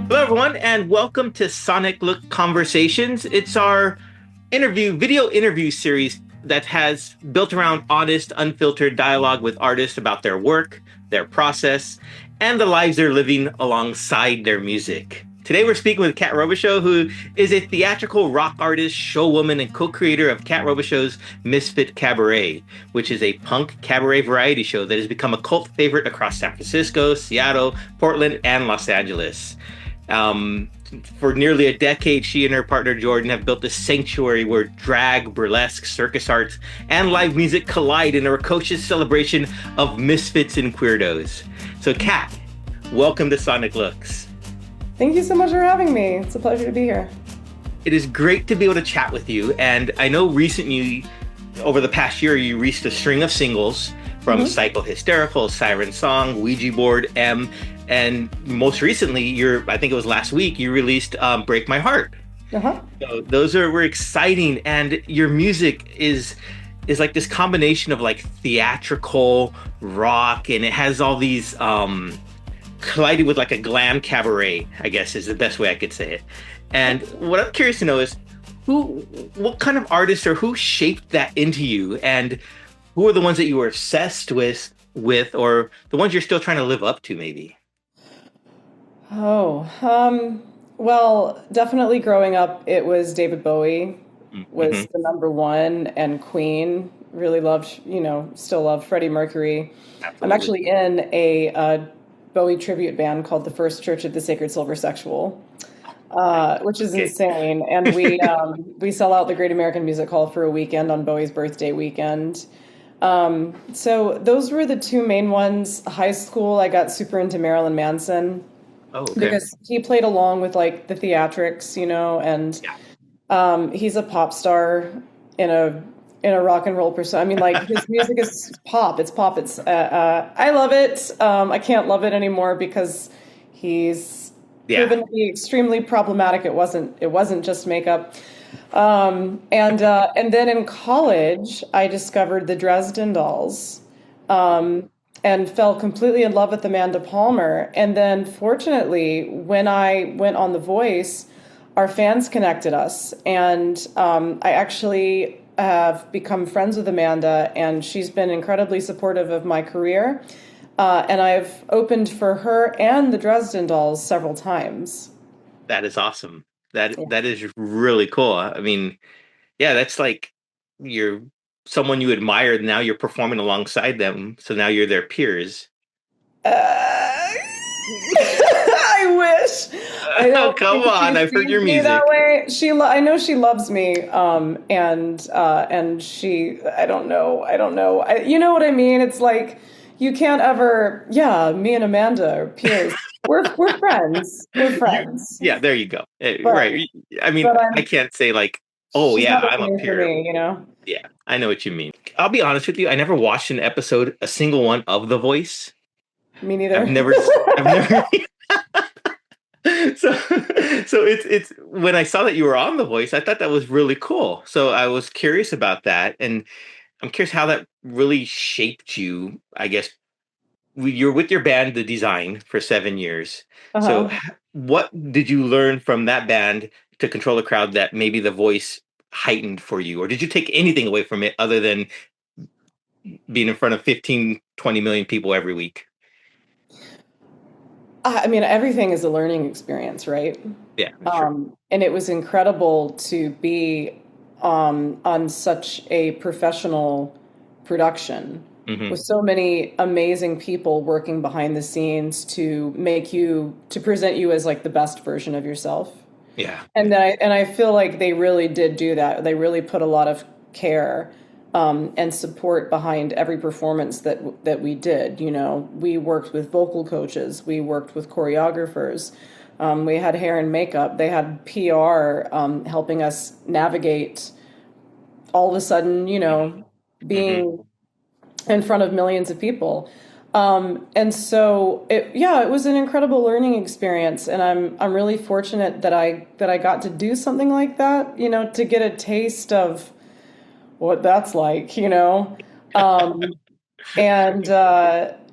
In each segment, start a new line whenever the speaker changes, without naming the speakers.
Hello, everyone, and welcome to Sonic Look Conversations. It's our video interview series that has built around honest, unfiltered dialogue with artists about their work, their process, and the lives they're living alongside their music. Today, we're speaking with Kat Robichaud, who is a theatrical rock artist, showwoman, and co-creator of Kat Robichaud's Misfit Cabaret, which is a punk cabaret variety show that has become a cult favorite across San Francisco, Seattle, Portland, and Los Angeles. For nearly a decade, she and her partner Jordan have built a sanctuary where drag, burlesque, circus arts, and live music collide in a precocious celebration of misfits and queerdos. So, Kat, welcome to Sonic Looks.
Thank you so much for having me. It's a pleasure to be here.
It is great to be able to chat with you. And I know recently, over the past year, you released a string of singles from Psycho Hysterical, Siren Song, Ouija Board, and most recently, I think it was last week, you released Break My Heart. So those were exciting, and your music is like this combination of like theatrical rock, and it has all these collided with like a glam cabaret, I guess is the best way I could say it. And what I'm curious to know is what kind of artist or who shaped that into you, and who are the ones that you were obsessed with, or the ones you're still trying to live up to, maybe?
Well, definitely growing up, it was David Bowie was the number one, and Queen. Really loved, still love Freddie Mercury. Absolutely. I'm actually in a Bowie tribute band called the First Church of the Sacred Silver Sexual, which is insane. And we sell out the Great American Music Hall for a weekend on Bowie's birthday weekend. So those were the two main ones. High school, I got super into Marilyn Manson.
Oh, okay.
Because he played along with like the theatrics, and he's a pop star in a rock and roll person. I mean, like his music is pop. It's pop. It's I love it. I can't love it anymore because he's proven to be extremely problematic. It wasn't just makeup. And then in college, I discovered the Dresden Dolls. And fell completely in love with Amanda Palmer. And then, fortunately, when I went on The Voice, our fans connected us. And I actually have become friends with Amanda, and she's been incredibly supportive of my career. And I've opened for her and the Dresden Dolls several times.
That is awesome. That is really cool. I mean, yeah, that's like you're someone you admire, now you're performing alongside them, so now you're their peers.
I wish.
Oh, come on! I've heard your music
that way. I know she loves me, and she. I don't know. You know what I mean? It's like you can't ever. Yeah, me and Amanda are peers. We're friends. We're friends.
Yeah, there you go. Right. I mean, I can't say like, oh yeah, I'm a peer.
For me,
Yeah, I know what you mean. I'll be honest with you. I never watched a single one of The Voice.
Me neither.
I've never. So it's when I saw that you were on The Voice, I thought that was really cool. So I was curious about that, and I'm curious how that really shaped you. I guess you're with your band, The Design, for 7 years. So what did you learn from that band to control the crowd that maybe The Voice heightened for you, or did you take anything away from it other than being in front of 15, 20 million people every week?
I mean, everything is a learning experience, right?
Yeah. Sure.
And it was incredible to be on such a professional production with so many amazing people working behind the scenes to present you as like the best version of yourself.
Yeah.
And I feel like they really did do that. They really put a lot of care and support behind every performance that we did. We worked with vocal coaches. We worked with choreographers. We had hair and makeup. They had PR helping us navigate all of a sudden, being in front of millions of people. And so it was an incredible learning experience. And I'm really fortunate that I got to do something like that, to get a taste of what that's like, you know? Um, and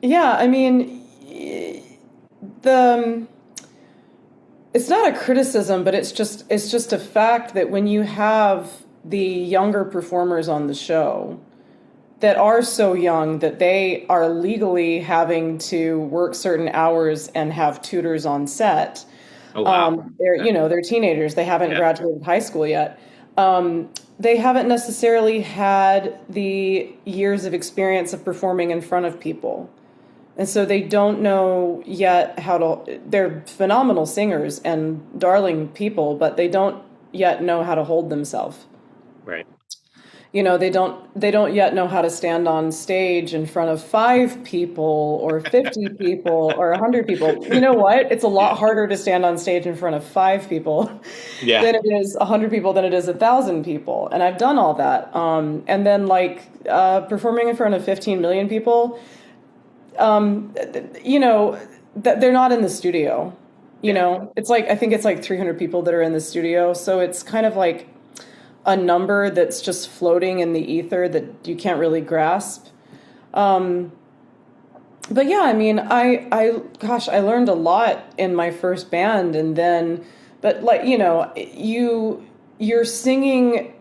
yeah, I mean, the it's not a criticism, but it's just a fact that when you have the younger performers on the show that are so young that they are legally having to work certain hours and have tutors on set.
Oh wow.
They're teenagers. They haven't
Yeah.
graduated high school yet. They haven't necessarily had the years of experience of performing in front of people. And so they don't know yet they're phenomenal singers and darling people, but they don't yet know how to hold themselves.
Right.
They don't yet know how to stand on stage in front of 5 people or 50 people or 100 people. You know what? It's a lot harder to stand on stage in front of 5 people
Yeah.
than it is 100 people than it is 1,000 people. And I've done all that. And then performing in front of 15 million people, they're not in the studio. It's like, I think it's like 300 people that are in the studio. So it's kind of like a number that's just floating in the ether that you can't really grasp. But yeah, I mean, I learned a lot in my first band, but you're singing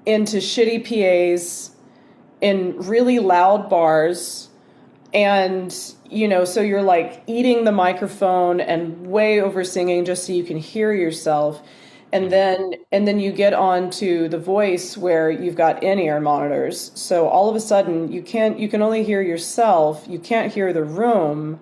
into shitty PAs in really loud bars, and so you're like eating the microphone and way over singing just so you can hear yourself. And then you get on to the voice where you've got in-ear monitors. So all of a sudden you can only hear yourself. You can't hear the room.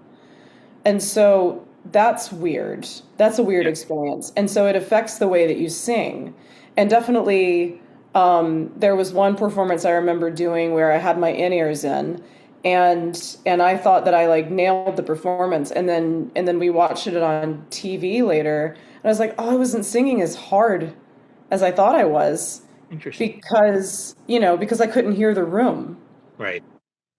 And so that's weird. That's a weird experience. And so it affects the way that you sing. And definitely there was one performance I remember doing where I had my in-ears in, and I thought that I nailed the performance, and then we watched it on TV later. I was like, oh, I wasn't singing as hard as I thought I was.
Interesting.
Because I couldn't hear the room.
Right.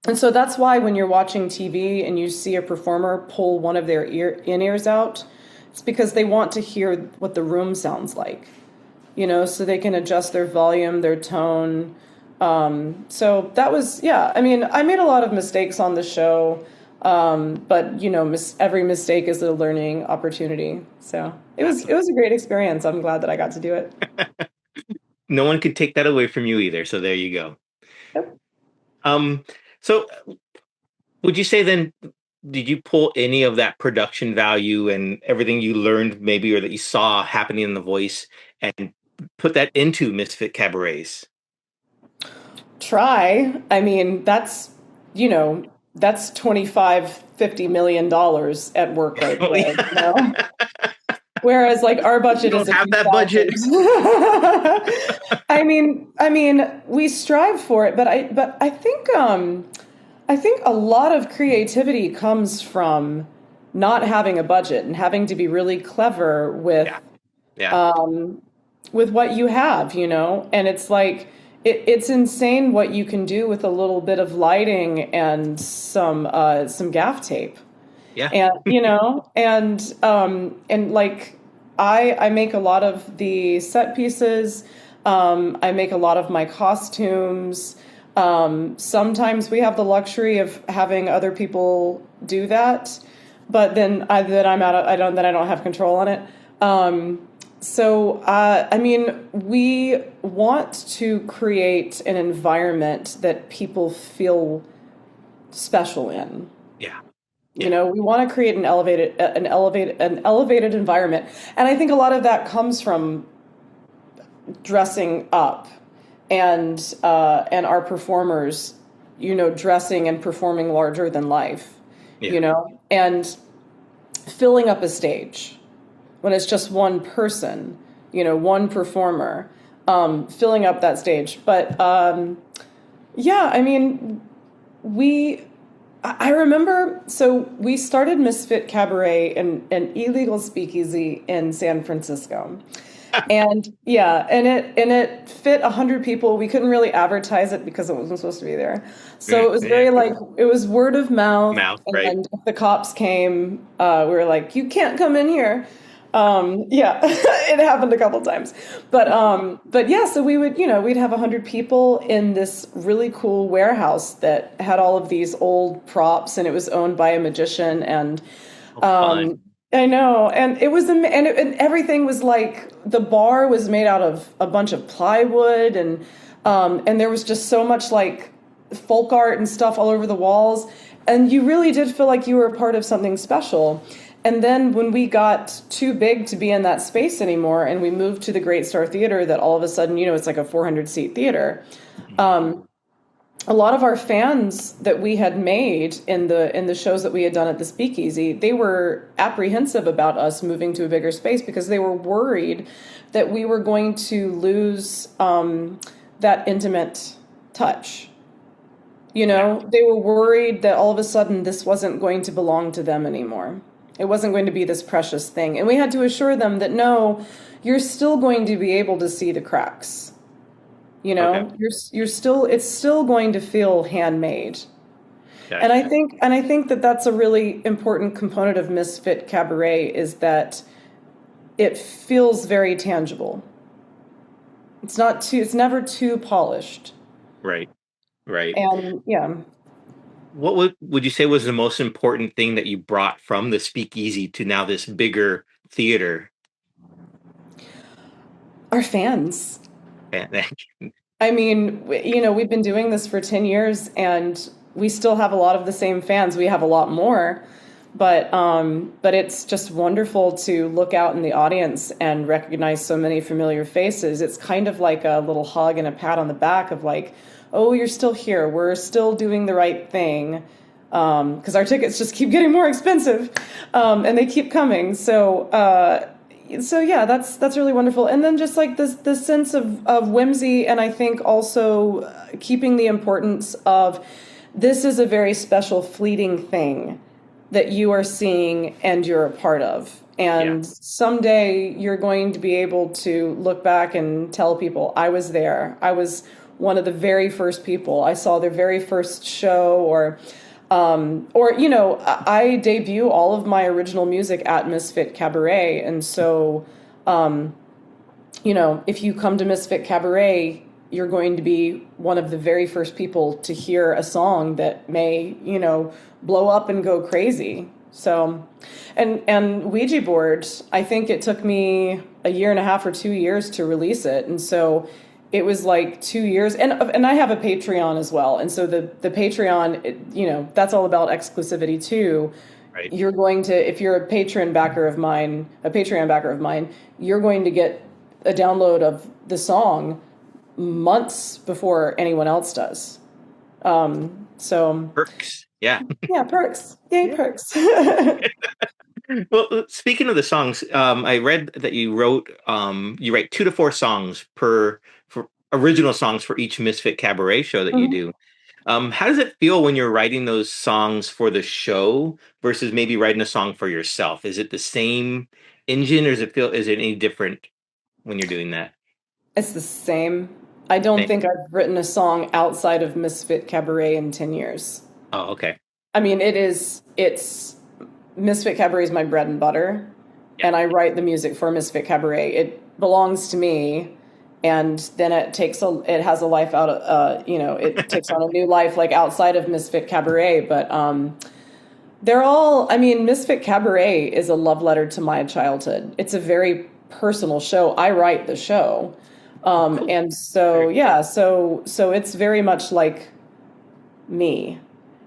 And so that's why when you're watching TV and you see a performer pull one of their in-ears out, it's because they want to hear what the room sounds like, so they can adjust their volume, their tone. So that was, yeah, I mean, I made a lot of mistakes on the show. But every mistake is a learning opportunity. So it was a great experience. I'm glad that I got to do it.
No one could take that away from you either. So there you go.
Yep.
So would you say then, did you pull any of that production value and everything you learned maybe, or that you saw happening in The Voice, and put that into Misfit Cabarets?
Try. I mean, that's 25-50 million dollars at work right there. Whereas our budget is
have that budget.
I mean, we strive for it, but I think a lot of creativity comes from not having a budget and having to be really clever with with what you have, and it's like it's insane what you can do with a little bit of lighting and some gaff tape.
Yeah.
And I make a lot of the set pieces. I make a lot of my costumes. Sometimes we have the luxury of having other people do that, but then I don't have control on it. So, I mean, we want to create an environment that people feel special in.
Yeah.
We want to create an elevated environment. And I think a lot of that comes from dressing up and our performers, dressing and performing larger than life, and filling up a stage. When it's just one person, one performer, filling up that stage. But yeah, I mean, I remember, so we started Misfit Cabaret in an illegal speakeasy in San Francisco. And yeah, and it fit 100 people. We couldn't really advertise it because it wasn't supposed to be there. So it was very it was word of mouth.
Right.
And if the cops came, we were like, you can't come in here. Yeah, it happened a couple times, but yeah, so we would, we'd have 100 people in this really cool warehouse that had all of these old props, and it was owned by a magician, and
Oh, fun.
I know, and it was, and everything was like the bar was made out of a bunch of plywood, and there was just so much like folk art and stuff all over the walls, and you really did feel like you were a part of something special. And then when we got too big to be in that space anymore, and we moved to the Great Star Theater, that all of a sudden, it's like a 400 seat theater. A lot of our fans that we had made in the shows that we had done at the Speakeasy, they were apprehensive about us moving to a bigger space because they were worried that we were going to lose that intimate touch. They were worried that all of a sudden this wasn't going to belong to them anymore. It wasn't going to be this precious thing. And we had to assure them that no, you're still going to be able to see the cracks.
Okay.
It's still going to feel handmade.
Gotcha.
And I think that that's a really important component of Misfit Cabaret, is that it feels very tangible. It's never too polished.
Right. Right.
And yeah.
What would you say was the most important thing that you brought from the Speakeasy to now this bigger theater?
Our fans.
And
I mean, we've been doing this for 10 years, and we still have a lot of the same fans. We have a lot more, but it's just wonderful to look out in the audience and recognize so many familiar faces. It's kind of like a little hug and a pat on the back of like, oh, you're still here. We're still doing the right thing. Because our tickets just keep getting more expensive, and they keep coming. So yeah, that's really wonderful. And then just like this sense of whimsy, and I think also keeping the importance of this is a very special, fleeting thing that you are seeing and you're a part of. And someday you're going to be able to look back and tell people, I was there. I was one of the very first people. I saw their very first show, or I debut all of my original music at Misfit Cabaret. And so, if you come to Misfit Cabaret, you're going to be one of the very first people to hear a song that may, blow up and go crazy. So, and Ouija Board, I think it took me a year and a half or 2 years to release it. And so it was like 2 years, and I have a Patreon as well. And so the Patreon, that's all about exclusivity too.
right.
You're going to, if you're a Patreon backer of mine, you're going to get a download of the song months before anyone else does. So
Perks. Yeah.
yeah, perks. Yay, perks.
Well, speaking of the songs, I read that you write 2 to 4 songs for original songs for each Misfit Cabaret show that you do. How does it feel when you're writing those songs for the show versus maybe writing a song for yourself? Is it the same engine, or is it any different when you're doing that?
It's the same. I don't
Same.
think I've written a song outside of Misfit Cabaret in 10 years.
Oh, okay.
I mean, it's Misfit Cabaret is my bread and butter, and I write the music for Misfit Cabaret. It belongs to me, and then it has a life out of, it takes on a new life like outside of Misfit Cabaret. But Misfit Cabaret is a love letter to my childhood. It's a very personal show. I write the show,
Cool.
and so yeah, so it's very much like me.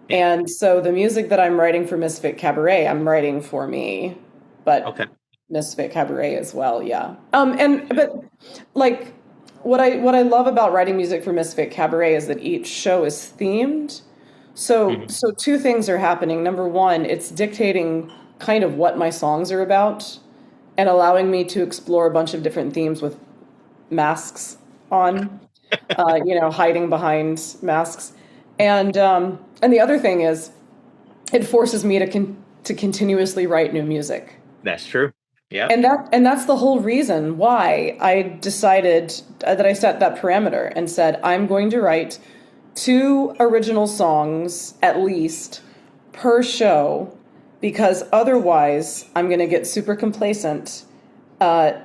And so the music that I'm writing for Misfit Cabaret, I'm writing for me, but
Okay.
Misfit Cabaret as well, yeah. But like what I love about writing music for Misfit Cabaret is that each show is themed. So 2 things are happening. Number one, it's dictating kind of what my songs are about and allowing me to explore a bunch of different themes with masks on, hiding behind masks. And the other thing is, it forces me to continuously write new music.
That's true. Yeah.
And that's the whole reason why I decided that I set that parameter and said, I'm going to write 2 original songs at least per show, because otherwise I'm going to get super complacent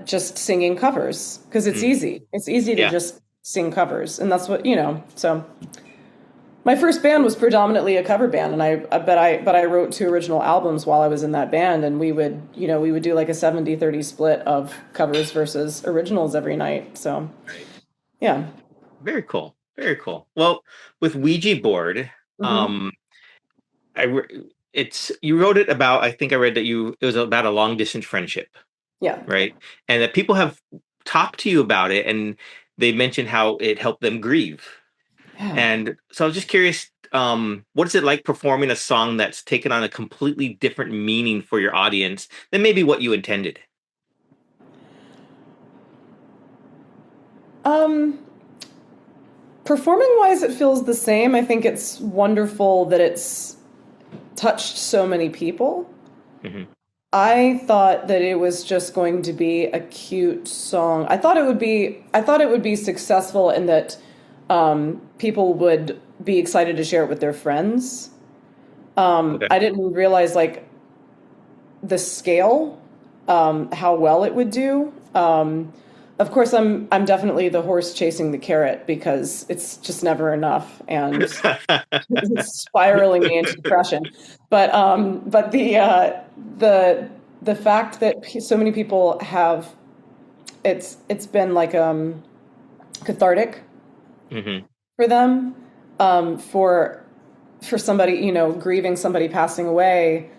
just singing covers because it's easy. It's easy to
Yeah.
just sing covers, and that's what, so my first band was predominantly a cover band, and I wrote 2 original albums while I was in that band, and we would do like a 70-30 split of covers versus originals every night. So,
Right.
yeah.
Very cool. Very cool. Well, with Ouija Board,
Mm-hmm.
you wrote it about, I think I read that it was about a long distance friendship,
Yeah.
right? And that people have talked to you about it, and they mentioned how it helped them grieve.
Yeah.
And so I was just curious, what is it like performing a song that's taken on a completely different meaning for your audience than maybe what you intended?
Performing wise, it feels the same. I think it's wonderful that it's touched so many people.
Mm-hmm.
I thought that it was just going to be a cute song. I thought it would be successful in that people would be excited to share it with their friends.
Okay.
I didn't realize like the scale, how well it would do. Of course, I'm definitely the horse chasing the carrot because it's just never enough, and it's spiraling me into depression. But the fact that so many people have it's been like cathartic
Mm-hmm.
for them, for somebody, grieving somebody passing away.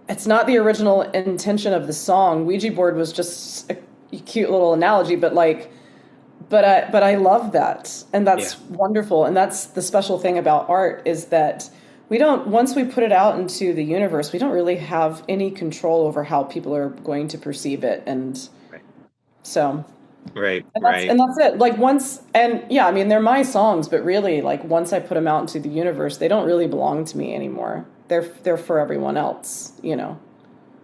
It's not the original intention of the song. Ouija board was just a cute little analogy, but I love that, and that's wonderful. And that's the special thing about art is that once we put it out into the universe, we don't really have any control over how people are going to perceive it. And
Right.
so,
Right.
and that's it. Like I mean, they're my songs, but really, like once I put them out into the universe, they don't really belong to me anymore. They're for everyone else,
Mm-hmm.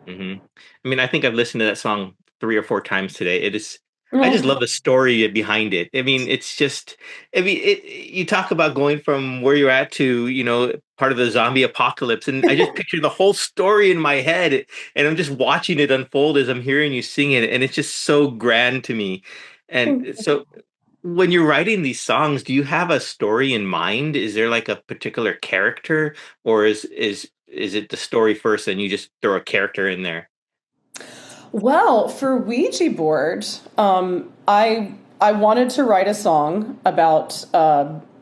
I mean, I think I've listened to that song 3 or 4 times today. I just
Oh,
love the story behind it. I mean, it's just, you talk about going from where you're at to, part of the zombie apocalypse. And I just picture the whole story in my head, and I'm just watching it unfold as I'm hearing you sing it. And it's just so grand to me. And so when you're writing these songs, do you have a story in mind? Is there like a particular character, or is it the story first and you just throw a character in there?
well, for Ouija board, I wanted to write a song about.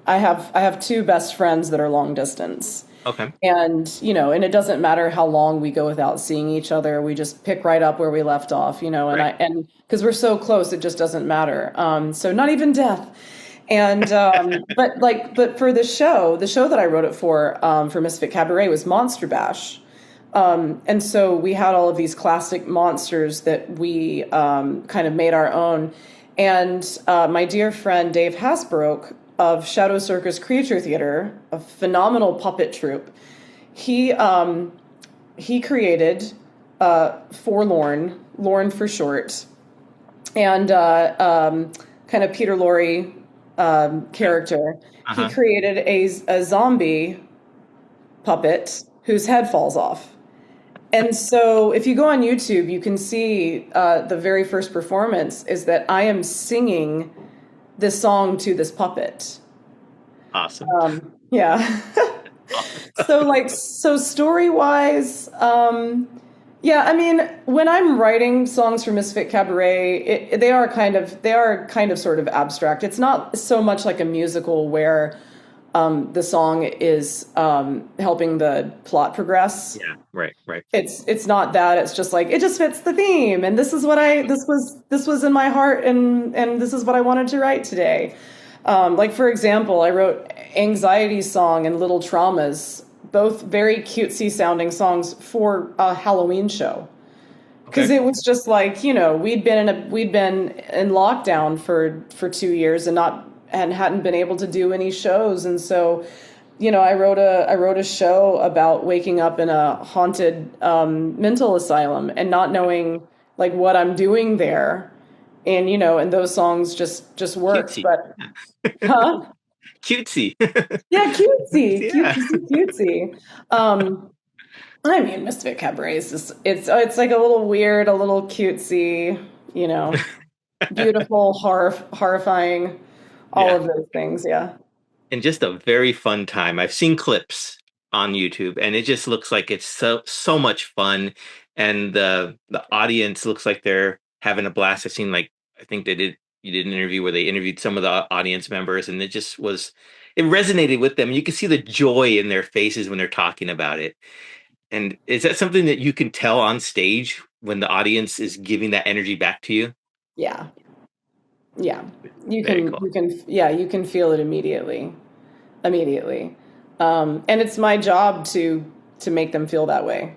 I have 2 best friends that are long distance,
Okay.
and it doesn't matter how long we go without seeing each other. We just pick right up where we left off,
Right.
and because we're so close, it just doesn't matter. So not even death. And but for the show that I wrote it for Misfit Cabaret was Monster Bash. And so we had all of these classic monsters that we kind of made our own. And my dear friend Dave Hasbrook of Shadow Circus Creature Theater, a phenomenal puppet troupe, he created Forlorn, Lorne for short, and kind of Peter Lorre character. He
Uh-huh.
created a zombie puppet whose head falls off. And so if you go on YouTube, you can see the very first performance is that I am singing this song to this puppet.
Awesome.
Yeah. So story wise, yeah, I mean, when I'm writing songs for Misfit Cabaret, they are kind of sort of abstract. It's not so much like a musical where the song is helping the plot progress.
Yeah. Right. Right.
It's not that. It's just like it just fits the theme, and this was in my heart, and this is what I wanted to write today. Like for example, I wrote Anxiety Song and Little Traumas, both very cutesy sounding songs for a Halloween show. Because
Okay.
it was just like, we'd been in lockdown for 2 years and hadn't been able to do any shows, and so I wrote a show about waking up in a haunted mental asylum and not knowing like what I'm doing there, and those songs just worked.
Cutesy.
But huh?
Cutesy.
Yeah, cutesy,
Yeah.
cutesy, cutesy. Um, I mean, Misfit Cabaret is just it's like a little weird, a little cutesy, you know, beautiful, horrifying, all
Yeah.
of those things. Yeah.
And just a very fun time. I've seen clips on YouTube, and it just looks like it's so much fun, and the audience looks like they're having a blast. I've seen like I think they did you did an interview where they interviewed some of the audience members, and it resonated with them. You can see the joy in their faces when they're talking about it. And is that something that you can tell on stage when the audience is giving that energy back to you?
Yeah. Yeah.
Very cool.
You can feel it immediately. And it's my job to make them feel that way.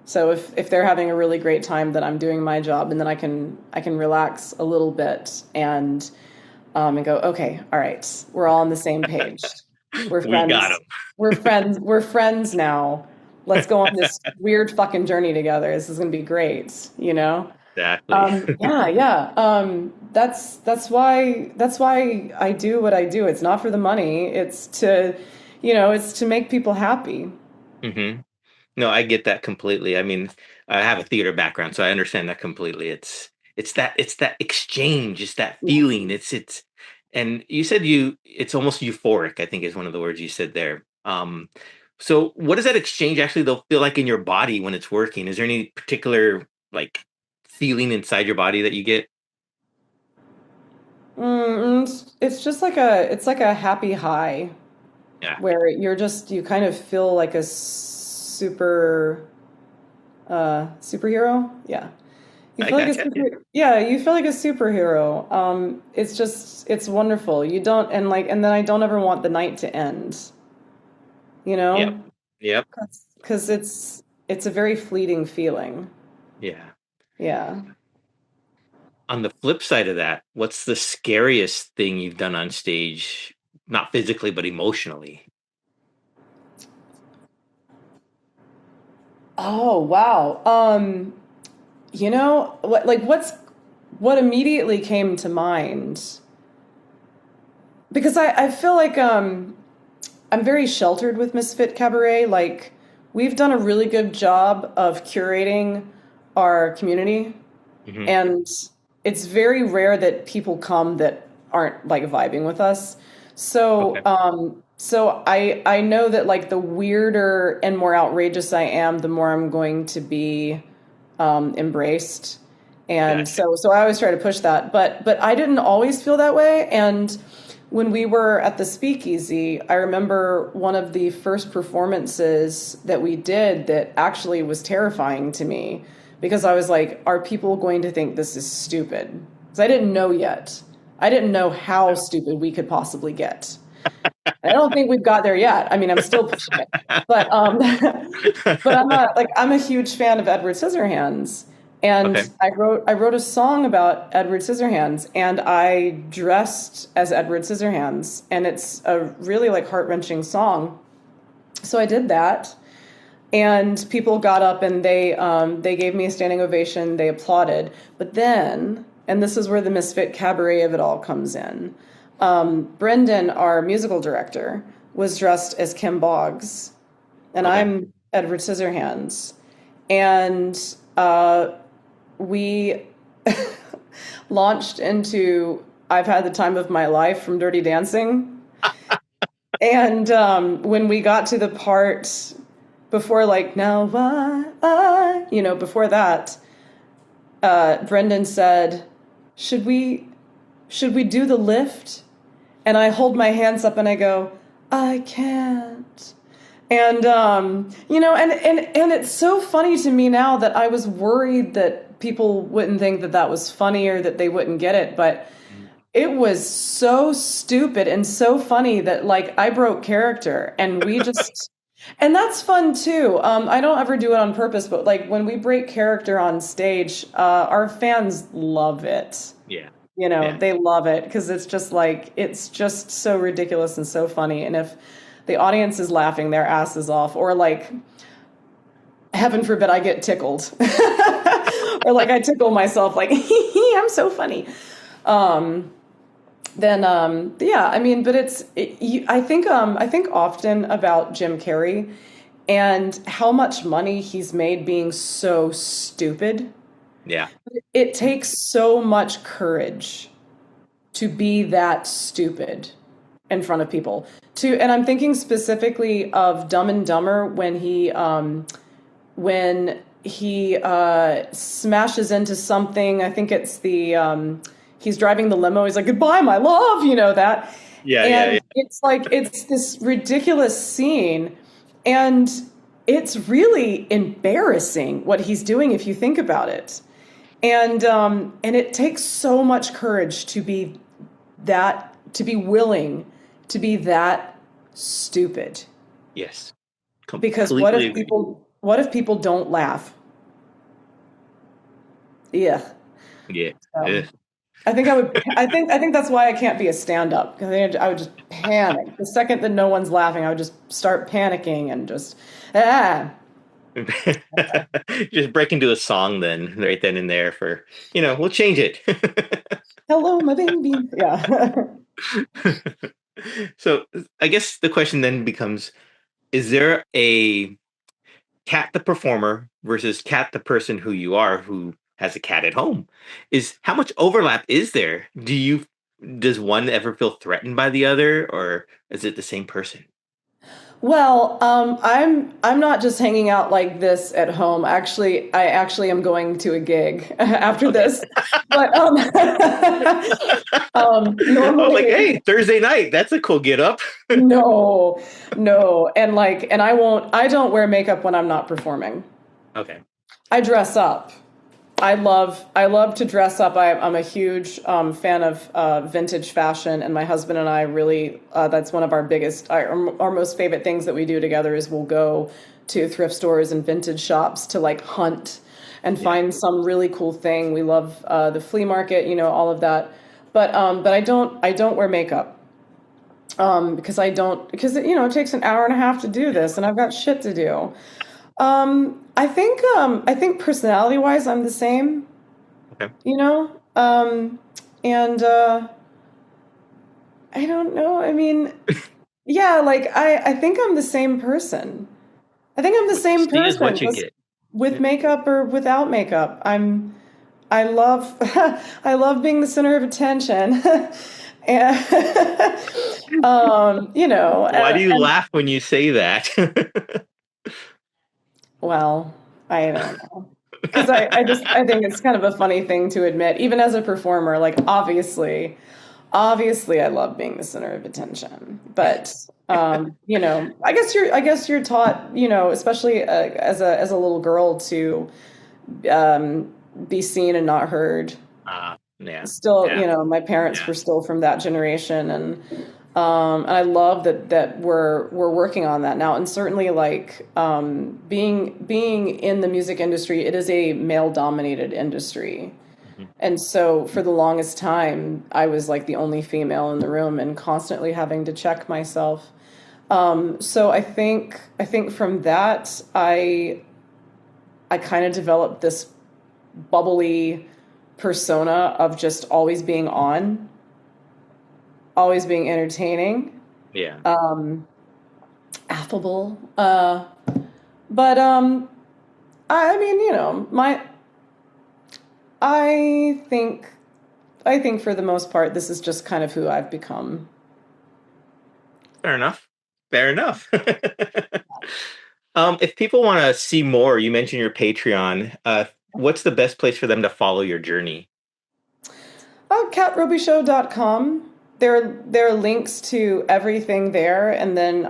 So if they're having a really great time, then I'm doing my job, and then I can relax a little bit and go, okay, all right, we're all on the same page. We're
We
friends.
got them.
We're friends. We're friends now. Let's go on this weird fucking journey together. This is gonna be great, you know?
Exactly.
Yeah. That's why I do what I do. It's not for the money. It's to make people happy.
hmm No, I get that completely. I mean, I have a theater background, so I understand that completely. It's that exchange, it's that feeling. It's and you said it's almost euphoric, I think is one of the words you said there. So what does that exchange actually though feel like in your body when it's working? Is there any particular like feeling inside your body that you get?
It's just it's like a happy high
Yeah,
where you kind of feel like a superhero. Yeah. You
I
feel like a
gotcha. Yeah.
yeah, you feel like a superhero. It's wonderful. You don't and then I don't ever want the night to end, you
Yep.
know?
Yep.
Because it's a very fleeting feeling.
Yeah.
Yeah.
On the flip side of that, what's the scariest thing you've done on stage? Not physically, but emotionally.
Oh, wow. What immediately came to mind, because I feel like I'm very sheltered with Misfit Cabaret. Like, we've done a really good job of curating our community,
hmm
and it's very rare that people come that aren't like vibing with us.
Okay.
So I know that like the weirder and more outrageous I am, the more I'm going to be embraced. And
Gotcha.
so I always try to push that, but I didn't always feel that way. And when we were at the speakeasy, I remember one of the first performances that we did that actually was terrifying to me, because I was like, are people going to think this is stupid? Because I didn't know yet. I didn't know how stupid we could possibly get. I don't think we've got there yet. I mean, I'm still pushing it, but but I'm a huge fan of Edward Scissorhands,
Okay.
and I wrote a song about Edward Scissorhands, and I dressed as Edward Scissorhands, and it's a really like heart-wrenching song. So I did that, and people got up and they gave me a standing ovation. They applauded, but then, and this is where the Misfit Cabaret of it all comes in. Brendan, our musical director, was dressed as Kim Boggs, and
Okay.
I'm Edward Scissorhands. And we launched into I've Had the Time of My Life from Dirty Dancing. And when we got to the part before, like, now before that, Brendan said, should we do the lift? And I hold my hands up and I go, I can't. And and it's so funny to me now that I was worried that people wouldn't think that that was funny or that they wouldn't get it, but it was so stupid and so funny that like I broke character, and we just and that's fun too. I don't ever do it on purpose, but like when we break character on stage, our fans love it.
Yeah.
You know,
Yeah.
they love it because it's just so ridiculous and so funny. And if the audience is laughing their asses off, or like, heaven forbid, I get tickled, or like I tickle myself, like, I'm so funny. Yeah, I mean, but I think often about Jim Carrey, and how much money he's made being so stupid.
Yeah.
It takes so much courage to be that stupid in front of people. And I'm thinking specifically of Dumb and Dumber when he smashes into something. I think it's he's driving the limo. He's like, "Goodbye, my love," that.
Yeah,
And it's like it's this ridiculous scene, and it's really embarrassing what he's doing if you think about it. And it takes so much courage to be willing to be that stupid.
Yes.
Because what if people don't laugh? Yeah.
Yeah.
I think that's why I can't be a stand-up, because I would just panic. The second that no one's laughing, I would just start panicking and just
Just break into a song then, right then and there for, we'll change it.
Hello, my baby. Yeah.
So I guess the question then becomes, is there a Cat the performer versus Cat the person who you are, who has a cat at home? How much overlap is there? Does one ever feel threatened by the other, or is it the same person?
Well, I'm not just hanging out like this at home. I actually am going to a gig after this. But normally,
I was like, hey, Thursday night, that's a cool get up.
No, and I don't wear makeup when I'm not performing.
Okay.
I dress up. I love to dress up. I'm a huge fan of vintage fashion, and my husband and I really, that's one of our most favorite things that we do together is we'll go to thrift stores and vintage shops to like hunt and find some really cool thing. We love the flea market, all of that. But I don't wear makeup because it takes an hour and a half to do this, and I've got shit to do. I think personality-wise, I'm the same.
Okay.
And I don't know. I mean, yeah, like I think I'm the same person. I think I'm the same person with makeup or without makeup. I love I love being the center of attention. And
Why do you laugh when you say that?
Well, I don't know. Because I think it's kind of a funny thing to admit, even as a performer. Like obviously, I love being the center of attention. But I guess you're taught, especially as a little girl, to be seen and not heard.
Yeah.
Still, my parents were still from that generation, and I love that we're working on that now. And certainly, like being in the music industry, it is a male-dominated industry. Mm-hmm. And so for the longest time, I was like the only female in the room and constantly having to check myself. So I think from that, I kind of developed this bubbly persona of just always being on, always being entertaining.
Yeah.
Affable. But I mean, I think for the most part, this is just kind of who I've become.
Fair enough. If people want to see more, you mentioned your Patreon. What's the best place for them to follow your journey?
CatRobichaud.com. There are links to everything there, and then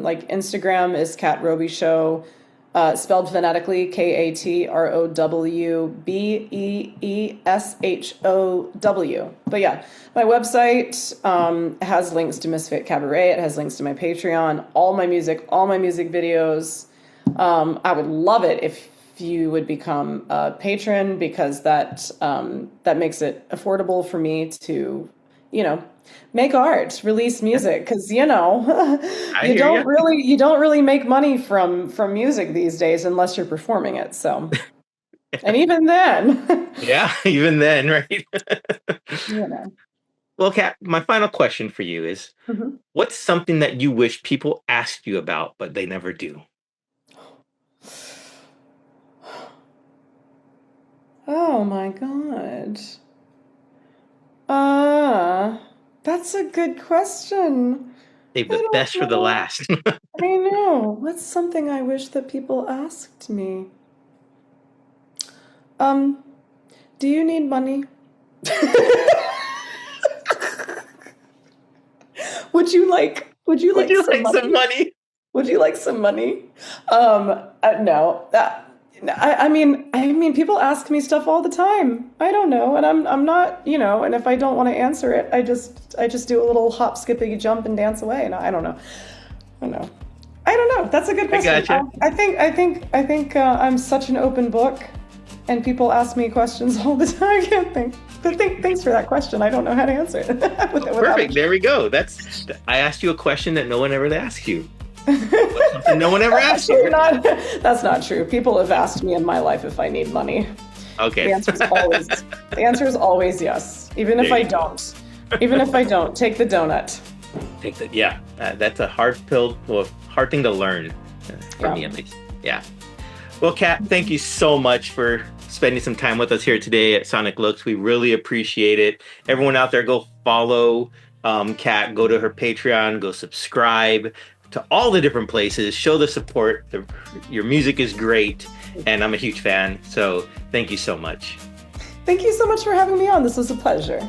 like Instagram is Cat Robichaud, spelled phonetically KatRobieshow. But yeah, my website has links to Misfit Cabaret. It has links to my Patreon, all my music videos. I would love it if you would become a patron, because that makes it affordable for me to, make art, release music, because you don't really make money from music these days unless you're performing it. So, and even then,
even then, right? Well, Kat, my final question for you is, what's something that you wish people asked you about but they never do?
Oh my God. That's a good question.
Save the best for the last.
I know. What's something I wish that people asked me? Do you need money? Would you like some money? Would you like some money? No. I mean, people ask me stuff all the time. I don't know, and I'm not, and if I don't want to answer it, I just do a little hop, skipping, jump, and dance away. And I don't know. I don't know. That's a good question.
I gotcha.
I think I'm such an open book, and people ask me questions all the time. I can't think. But thanks for that question. I don't know how to answer it.
Perfect. There we go. I asked you a question that no one ever asked you. No one ever asked you.
That's not true. People have asked me in my life if I need money.
Okay.
The answer is always yes. Even if I don't. Even if I don't, take the donut.
That's a hard thing to learn for me at least. Yeah. Well, Kat, thank you so much for spending some time with us here today at Sonic Looks. We really appreciate it. Everyone out there, go follow Kat, go to her Patreon, go subscribe to all the different places, show the support. Your music is great, and I'm a huge fan. So thank you so much.
Thank you so much for having me on. This was a pleasure.